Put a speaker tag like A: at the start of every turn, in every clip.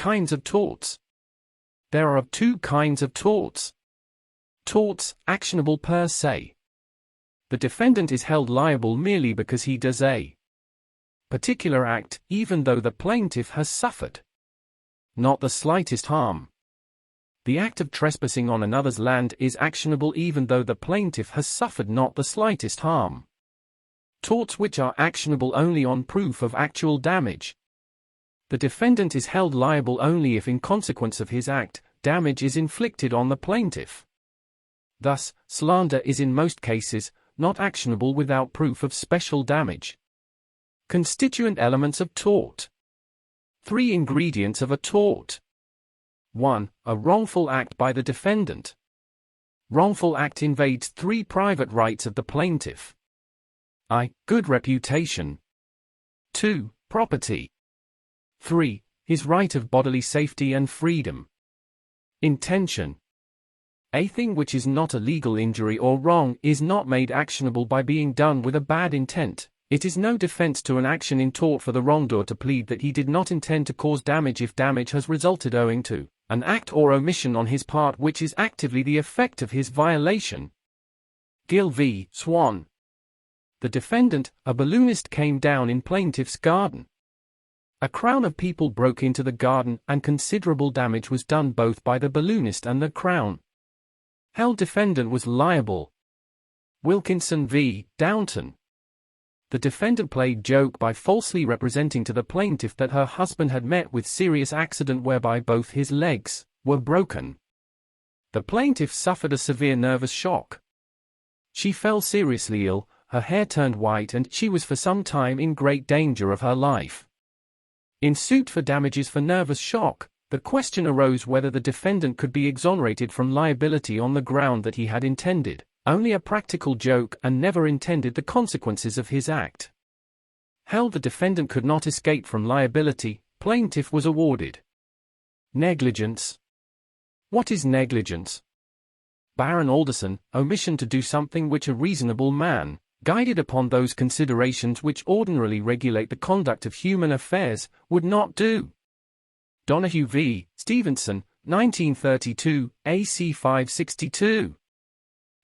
A: Kinds of torts. There are two kinds of torts. Torts, actionable per se. The defendant is held liable merely because he does a particular act, even though the plaintiff has suffered not the slightest harm. The act of trespassing on another's land is actionable even though the plaintiff has suffered not the slightest harm. Torts which are actionable only on proof of actual damage. The defendant is held liable only if in consequence of his act, damage is inflicted on the plaintiff. Thus, slander is in most cases not actionable without proof of special damage. Constituent elements of tort. 3 ingredients of a tort. 1. A wrongful act by the defendant. Wrongful act invades 3 private rights of the plaintiff. I. Good reputation. 2. Property. 3. His right of bodily safety and freedom. Intention. A thing which is not a legal injury or wrong is not made actionable by being done with a bad intent. It is no defense to an action in tort for the wrongdoer to plead that he did not intend to cause damage if damage has resulted owing to an act or omission on his part which is actively the effect of his violation. Gill v. Swan. The defendant, a balloonist, came down in plaintiff's garden. A crowd of people broke into the garden and considerable damage was done both by the balloonist and the crown. Held defendant was liable. Wilkinson v. Downton. The defendant played joke by falsely representing to the plaintiff that her husband had met with serious accident whereby both his legs were broken. The plaintiff suffered a severe nervous shock. She fell seriously ill, her hair turned white and she was for some time in great danger of her life. In suit for damages for nervous shock, the question arose whether the defendant could be exonerated from liability on the ground that he had intended only a practical joke and never intended the consequences of his act. Held the defendant could not escape from liability, plaintiff was awarded. Negligence. What is negligence? Baron Alderson, omission to do something which a reasonable man, guided upon those considerations which ordinarily regulate the conduct of human affairs, would not do. Donahue v. Stevenson, 1932, AC 562.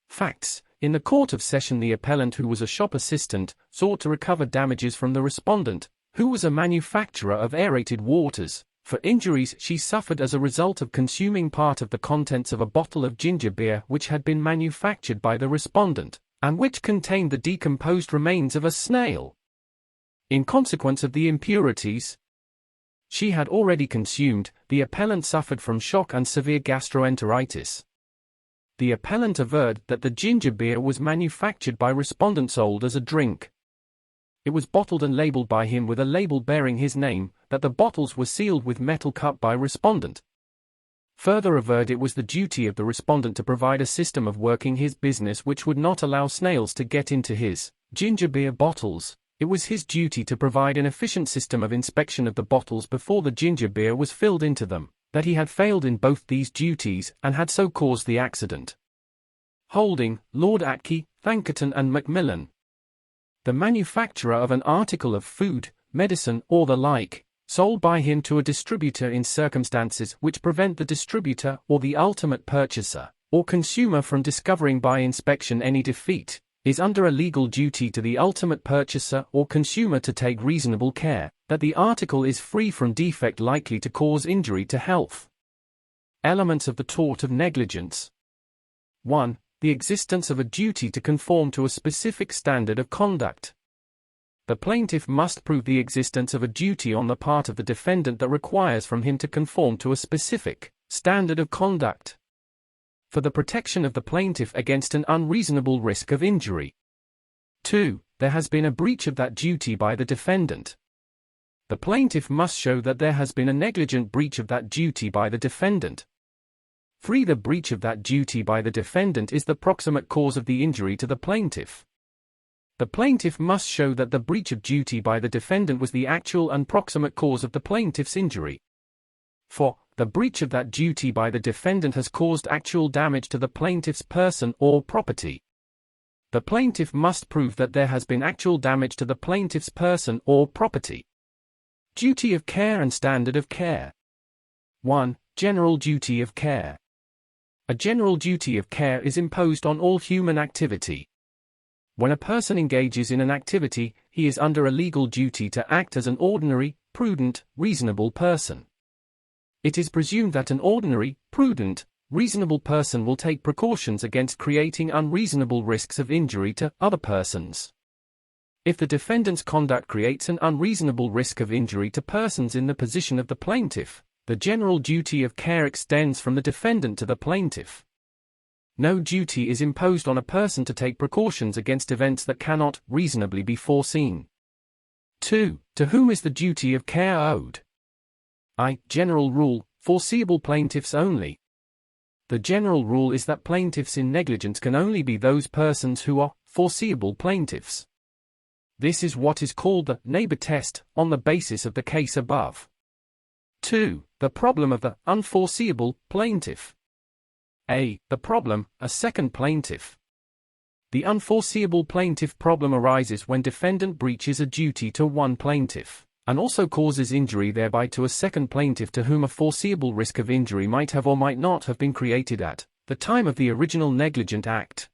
A: Facts. In the Court of Session, the appellant, who was a shop assistant, sought to recover damages from the respondent, who was a manufacturer of aerated waters, for injuries she suffered as a result of consuming part of the contents of a bottle of ginger beer which had been manufactured by the respondent, and which contained the decomposed remains of a snail. In consequence of the impurities she had already consumed, the appellant suffered from shock and severe gastroenteritis. The appellant averred that the ginger beer was manufactured by respondent sold as a drink. It was bottled and labeled by him with a label bearing his name, that the bottles were sealed with metal cut by respondent. Further averred it was the duty of the respondent to provide a system of working his business which would not allow snails to get into his ginger beer bottles. It was his duty to provide an efficient system of inspection of the bottles before the ginger beer was filled into them. That he had failed in both these duties and had so caused the accident. Holding, Lord Atke, Thankerton and Macmillan. The manufacturer of an article of food, medicine or the like, sold by him to a distributor in circumstances which prevent the distributor or the ultimate purchaser, or consumer from discovering by inspection any defect, is under a legal duty to the ultimate purchaser or consumer to take reasonable care that the article is free from defect likely to cause injury to health. Elements of the tort of negligence. 1. The existence of a duty to conform to a specific standard of conduct. The plaintiff must prove the existence of a duty on the part of the defendant that requires from him to conform to a specific standard of conduct for the protection of the plaintiff against an unreasonable risk of injury. 2. There has been a breach of that duty by the defendant. The plaintiff must show that there has been a negligent breach of that duty by the defendant. 3. The breach of that duty by the defendant is the proximate cause of the injury to the plaintiff. The plaintiff must show that the breach of duty by the defendant was the actual and proximate cause of the plaintiff's injury. 4. The breach of that duty by the defendant has caused actual damage to the plaintiff's person or property. The plaintiff must prove that there has been actual damage to the plaintiff's person or property. Duty of care and standard of care. 1. General duty of care. A general duty of care is imposed on all human activity. When a person engages in an activity, he is under a legal duty to act as an ordinary, prudent, reasonable person. It is presumed that an ordinary, prudent, reasonable person will take precautions against creating unreasonable risks of injury to other persons. If the defendant's conduct creates an unreasonable risk of injury to persons in the position of the plaintiff, the general duty of care extends from the defendant to the plaintiff. No duty is imposed on a person to take precautions against events that cannot reasonably be foreseen. 2. To whom is the duty of care owed? General rule, foreseeable plaintiffs only. The general rule is that plaintiffs in negligence can only be those persons who are foreseeable plaintiffs. This is what is called the neighbor test, on the basis of the case above. 2. The problem of the unforeseeable plaintiff. The problem, a second plaintiff. The unforeseeable plaintiff problem arises when defendant breaches a duty to one plaintiff, and also causes injury thereby to a second plaintiff to whom a foreseeable risk of injury might have or might not have been created at the time of the original negligent act.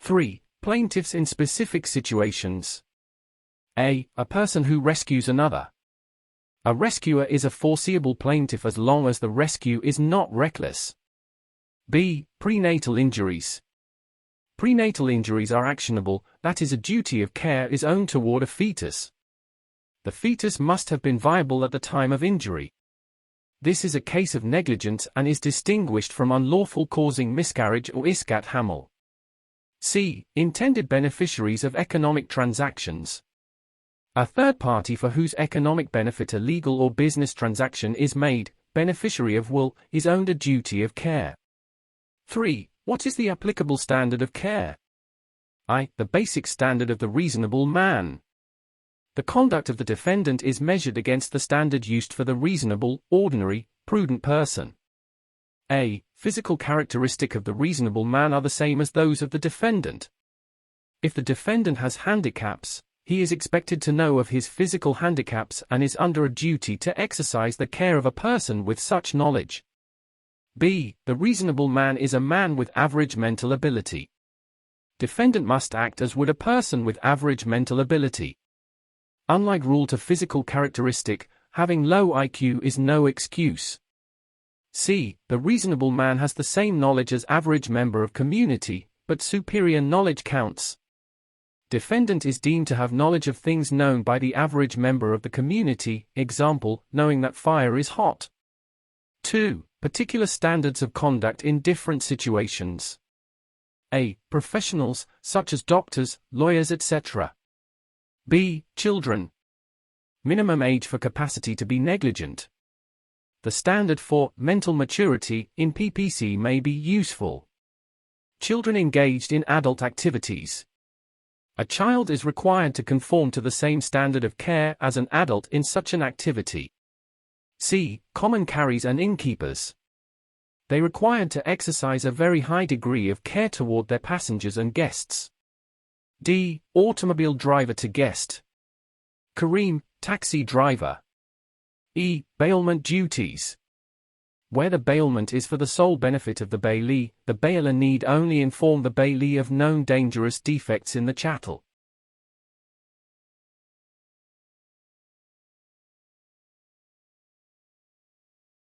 A: 3. Plaintiffs in specific situations. A person who rescues another. A rescuer is a foreseeable plaintiff as long as the rescue is not reckless. B. Prenatal injuries. Prenatal injuries are actionable, that is, a duty of care is owed toward a fetus. The fetus must have been viable at the time of injury. This is a case of negligence and is distinguished from unlawful causing miscarriage or iscat hamil. C. Intended beneficiaries of economic transactions. A third party for whose economic benefit a legal or business transaction is made, beneficiary of will, is owed a duty of care. 3. What is the applicable standard of care? The basic standard of the reasonable man. The conduct of the defendant is measured against the standard used for the reasonable, ordinary, prudent person. Physical characteristic of the reasonable man are the same as those of the defendant. If the defendant has handicaps, he is expected to know of his physical handicaps and is under a duty to exercise the care of a person with such knowledge. B. The reasonable man is a man with average mental ability. Defendant must act as would a person with average mental ability. Unlike rule to physical characteristic, having low IQ is no excuse. C. The reasonable man has the same knowledge as average member of community, but superior knowledge counts. Defendant is deemed to have knowledge of things known by the average member of the community, example, knowing that fire is hot. 2. Particular standards of conduct in different situations. Professionals, such as doctors, lawyers, etc. B. Children. Minimum age for capacity to be negligent. The standard for mental maturity in PPC may be useful. Children engaged in adult activities. A child is required to conform to the same standard of care as an adult in such an activity. C. Common carriers and innkeepers. They required to exercise a very high degree of care toward their passengers and guests. D. Automobile driver to guest. Kareem, taxi driver. E. Bailment duties. Where the bailment is for the sole benefit of the bailee, the bailer need only inform the bailee of known dangerous defects in the chattel.